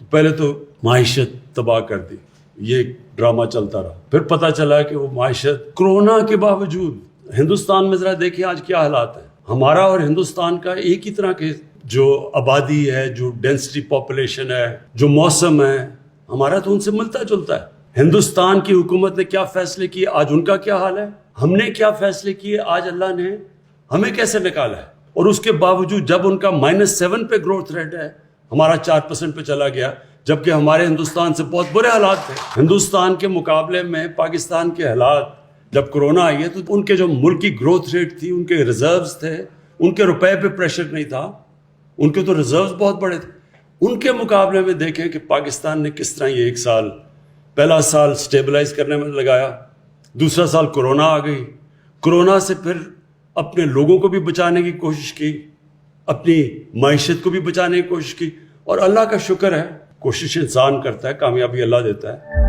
تو پہلے تو معیشت تباہ کر دی، یہ ڈرامہ چلتا رہا. پھر پتہ چلا کہ وہ معیشت کرونا کے باوجود ہندوستان میں ذرا دیکھیں آج کیا حالات ہیں. ہمارا اور ہندوستان کا ایک ہی طرح کے جو آبادی ہے، جو ڈینسٹی پاپولیشن ہے، جو موسم ہے، ہمارا تو ان سے ملتا جلتا ہے. ہندوستان کی حکومت نے کیا فیصلے کیے، آج ان کا کیا حال ہے. ہم نے کیا فیصلے کیے، آج اللہ نے ہمیں کیسے نکالا ہے. اور اس کے باوجود جب ان کا -7 پہ گروتھ ریٹ ہے، ہمارا 4% پہ چلا گیا، جبکہ ہمارے ہندوستان سے بہت برے حالات تھے. ہندوستان کے مقابلے میں پاکستان کے حالات جب کرونا آئی ہے تو ان کے جو ملکی گروتھ ریٹ تھی، ان کے ریزروز تھے، ان کے روپے پہ پریشر نہیں تھا، ان کے تو ریزروز بہت بڑے تھے. ان کے مقابلے میں دیکھیں کہ پاکستان نے کس طرح یہ ایک سال، پہلا سال سٹیبلائز کرنے میں لگایا، دوسرا سال کرونا آ گئی، کرونا سے پھر اپنے لوگوں کو بھی بچانے کی کوشش کی، اپنی معیشت کو بھی بچانے کی کوشش کی. اور اللہ کا شکر ہے، کوشش انسان کرتا ہے، کامیابی اللہ دیتا ہے.